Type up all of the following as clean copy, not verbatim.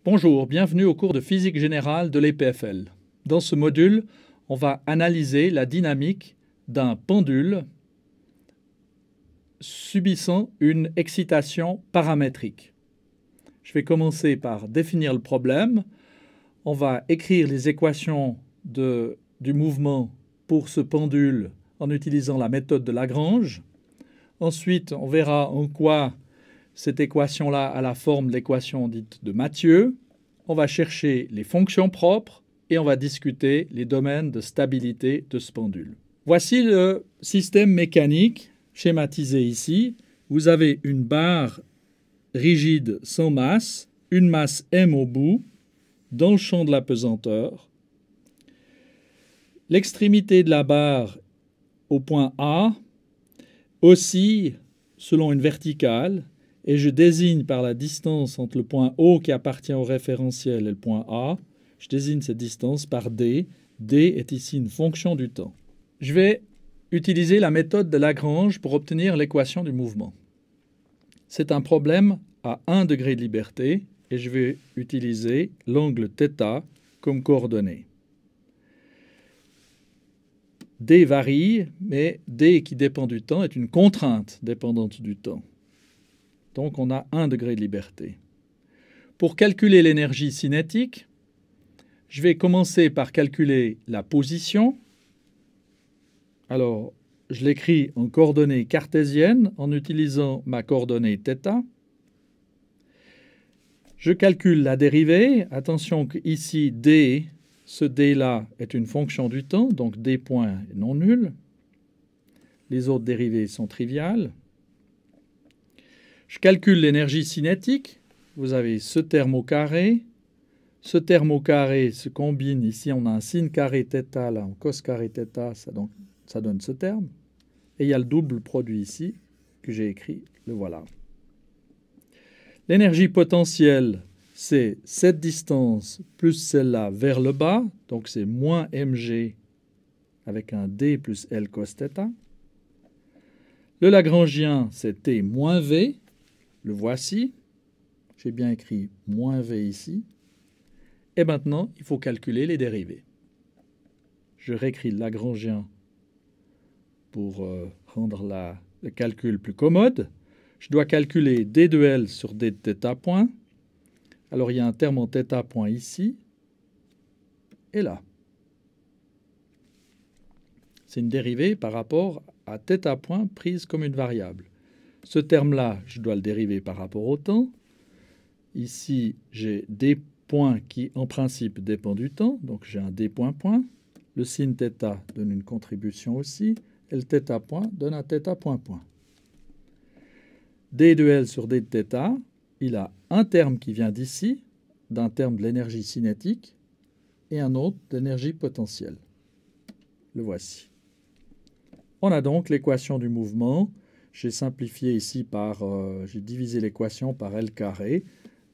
Bonjour, bienvenue au cours de physique générale de l'EPFL. Dans ce module, on va analyser la dynamique d'un pendule subissant une excitation paramétrique. Je vais commencer par définir le problème. On va écrire les équations du mouvement pour ce pendule en utilisant la méthode de Lagrange. Ensuite, on verra en quoi cette équation-là a la forme de l'équation dite de Mathieu. On va chercher les fonctions propres et on va discuter les domaines de stabilité de ce pendule. Voici le système mécanique schématisé ici. Vous avez une barre rigide sans masse, une masse m au bout, dans le champ de la pesanteur. L'extrémité de la barre au point A oscille selon une verticale et je désigne par la distance entre le point O qui appartient au référentiel et le point A, je désigne cette distance par D. D est ici une fonction du temps. Je vais utiliser la méthode de Lagrange pour obtenir l'équation du mouvement. C'est un problème à 1 degré de liberté et je vais utiliser l'angle θ comme coordonnée. D varie, mais D qui dépend du temps est une contrainte dépendante du temps. Donc on a 1 degré de liberté. Pour calculer l'énergie cinétique, je vais commencer par calculer la position. Alors, je l'écris en coordonnées cartésiennes en utilisant ma coordonnée θ. Je calcule la dérivée. Attention qu'ici, D, ce D-là est une fonction du temps, donc D point est non nul. Les autres dérivées sont triviales. Je calcule l'énergie cinétique. Vous avez ce terme au carré. Ce terme au carré se combine. Ici, on a un sin carré θ, là, en cos carré θ, ça donne ce terme. Et il y a le double produit ici que j'ai écrit. Le voilà. L'énergie potentielle, c'est cette distance plus celle-là vers le bas. Donc, c'est moins mg avec un d plus L cos θ. Le Lagrangien, c'est t moins v. Le voici. J'ai bien écrit moins v ici. Et maintenant, il faut calculer les dérivées. Je réécris le Lagrangien pour rendre le calcul plus commode. Je dois calculer d de L sur d de θ point. Alors, il y a un terme en θ point ici et là. C'est une dérivée par rapport à θ point prise comme une variable. Ce terme-là, je dois le dériver par rapport au temps. Ici, j'ai d point qui, en principe, dépend du temps. Donc, j'ai un d point point. Le sin θ donne une contribution aussi. Et le θ point donne un θ point point. d de L sur d de θ, il a un terme qui vient d'ici, d'un terme de l'énergie cinétique, et un autre d'énergie potentielle. Le voici. On a donc l'équation du mouvement. J'ai simplifié ici j'ai divisé l'équation par L carré.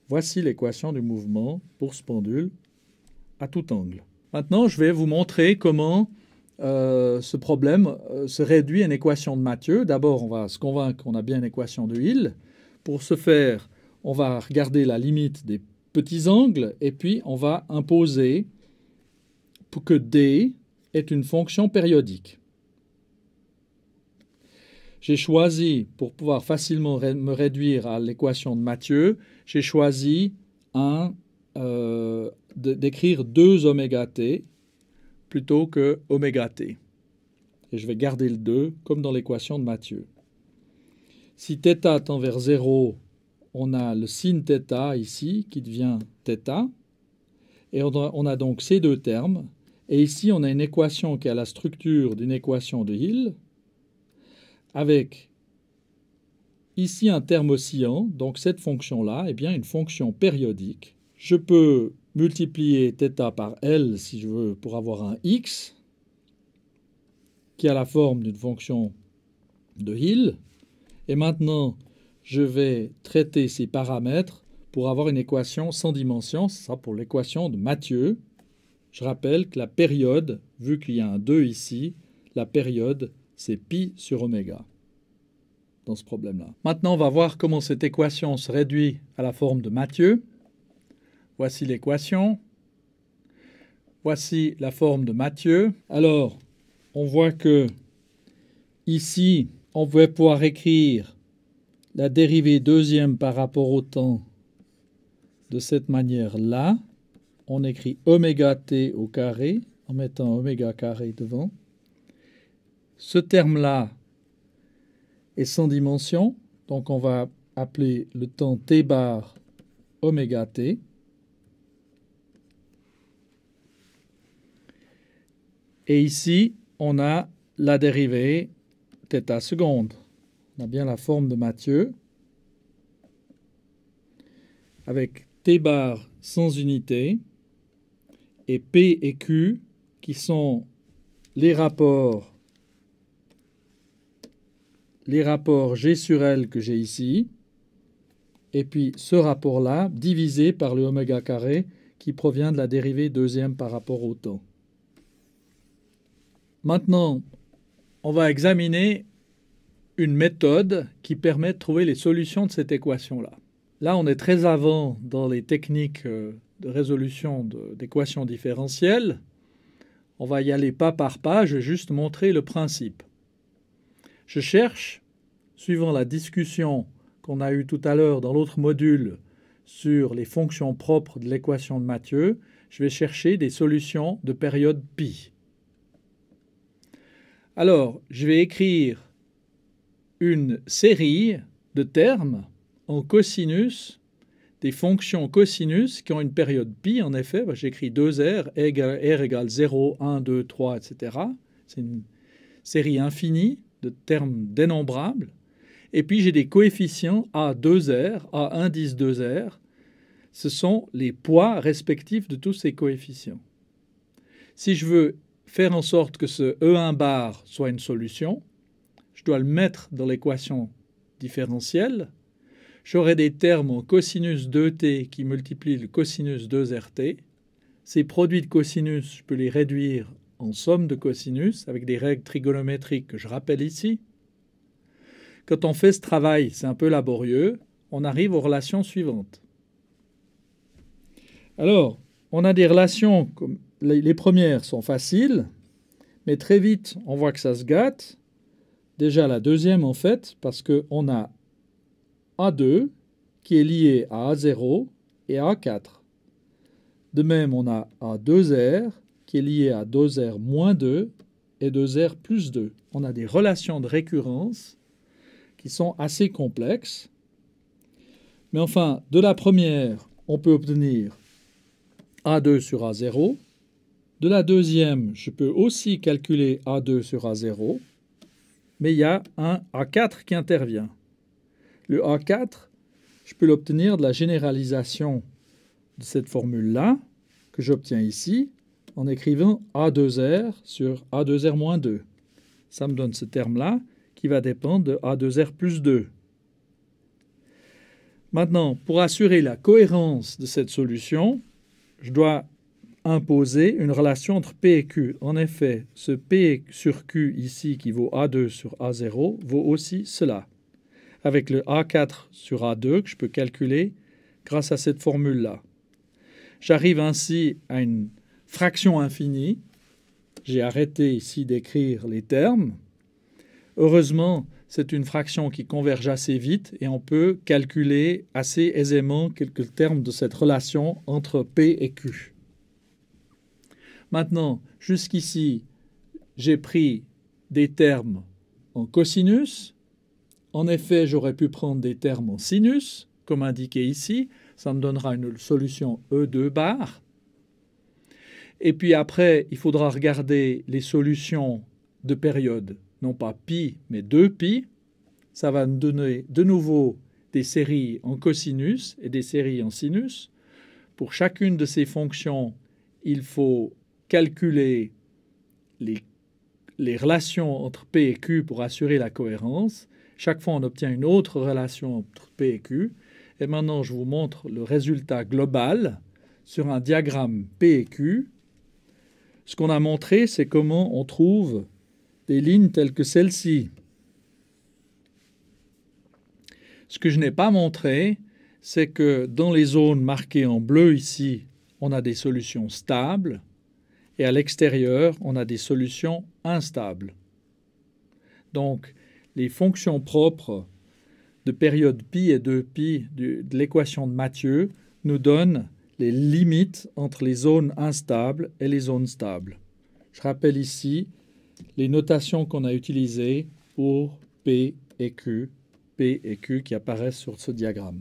Voici l'équation du mouvement pour ce pendule à tout angle. Maintenant, je vais vous montrer comment ce problème se réduit à une équation de Mathieu. D'abord, on va se convaincre qu'on a bien une équation de Hill. Pour ce faire, on va regarder la limite des petits angles et puis on va imposer pour que D est une fonction périodique. J'ai choisi, pour pouvoir facilement me réduire à l'équation de Mathieu, j'ai choisi d'écrire 2 oméga t plutôt que oméga t. Et je vais garder le 2 comme dans l'équation de Mathieu. Si θ tend vers 0, on a le sin θ ici qui devient θ. Et on a donc ces 2 termes. Et ici, on a une équation qui a la structure d'une équation de Hill, avec ici un terme oscillant, donc cette fonction-là est bien une fonction périodique. Je peux multiplier θ par L, si je veux, pour avoir un x, qui a la forme d'une fonction de Hill. Et maintenant, je vais traiter ces paramètres pour avoir une équation sans dimension. Ce sera pour l'équation de Mathieu. Je rappelle que la période, vu qu'il y a un 2 ici, la période, c'est pi sur oméga dans ce problème-là. Maintenant, on va voir comment cette équation se réduit à la forme de Mathieu. Voici l'équation. Voici la forme de Mathieu. Alors, on voit que ici, on va pouvoir écrire la dérivée deuxième par rapport au temps de cette manière-là. On écrit oméga t au carré en mettant oméga carré devant. Ce terme-là est sans dimension, donc on va appeler le temps t bar oméga t. Et ici, on a la dérivée θ seconde. On a bien la forme de Mathieu avec t bar sans unité et P et Q qui sont les rapports G sur L que j'ai ici, et puis ce rapport-là divisé par le oméga carré qui provient de la dérivée deuxième par rapport au temps. Maintenant, on va examiner une méthode qui permet de trouver les solutions de cette équation-là. Là, on est très avant dans les techniques de résolution d'équations différentielles. On va y aller pas par pas, je vais juste montrer le principe. Je cherche, suivant la discussion qu'on a eue tout à l'heure dans l'autre module sur les fonctions propres de l'équation de Mathieu, je vais chercher des solutions de période pi. Alors, je vais écrire une série de termes en cosinus, des fonctions cosinus qui ont une période pi. En effet, j'écris 2r, r égale 0, 1, 2, 3, etc. C'est une série infinie de termes dénombrables. Et puis j'ai des coefficients A2R, A indice 2R. Ce sont les poids respectifs de tous ces coefficients. Si je veux faire en sorte que ce E1 bar soit une solution, je dois le mettre dans l'équation différentielle. J'aurai des termes en cosinus 2t qui multiplient le cosinus 2rt. Ces produits de cosinus, je peux les réduire en somme de cosinus avec des règles trigonométriques que je rappelle ici. Quand on fait ce travail, c'est un peu laborieux, on arrive aux relations suivantes. Alors, on a des relations, comme les premières sont faciles, mais très vite, on voit que ça se gâte. Déjà la deuxième, en fait, parce qu'on a A2 qui est lié à A0 et à A4. De même, on a A2R qui est lié à 2R moins 2 et 2R plus 2. On a des relations de récurrence qui sont assez complexes. Mais enfin, de la première, on peut obtenir A2 sur A0. De la deuxième, je peux aussi calculer A2 sur A0. Mais il y a un A4 qui intervient. Le A4, je peux l'obtenir de la généralisation de cette formule-là, que j'obtiens ici, en écrivant A2R sur A2R moins 2. Ça me donne ce terme-là qui va dépendre de A2R plus 2. Maintenant, pour assurer la cohérence de cette solution, je dois imposer une relation entre P et Q. En effet, ce P sur Q ici qui vaut A2 sur A0 vaut aussi cela, avec le A4 sur A2 que je peux calculer grâce à cette formule-là. J'arrive ainsi à une fraction infinie. J'ai arrêté ici d'écrire les termes. Heureusement, c'est une fraction qui converge assez vite et on peut calculer assez aisément quelques termes de cette relation entre P et Q. Maintenant, jusqu'ici, j'ai pris des termes en cosinus. En effet, j'aurais pu prendre des termes en sinus, comme indiqué ici. Ça me donnera une solution E2 bar. Et puis après, il faudra regarder les solutions de période, non pas pi, mais 2pi. Ça va nous donner de nouveau des séries en cosinus et des séries en sinus. Pour chacune de ces fonctions, il faut calculer les relations entre P et Q pour assurer la cohérence. Chaque fois, on obtient une autre relation entre P et Q. Et maintenant, je vous montre le résultat global sur un diagramme P et Q. Ce qu'on a montré, c'est comment on trouve des lignes telles que celle-ci. Ce que je n'ai pas montré, c'est que dans les zones marquées en bleu ici, on a des solutions stables et à l'extérieur, on a des solutions instables. Donc, les fonctions propres de période pi et 2pi de l'équation de Mathieu nous donnent les limites entre les zones instables et les zones stables. Je rappelle ici les notations qu'on a utilisées pour P et Q qui apparaissent sur ce diagramme.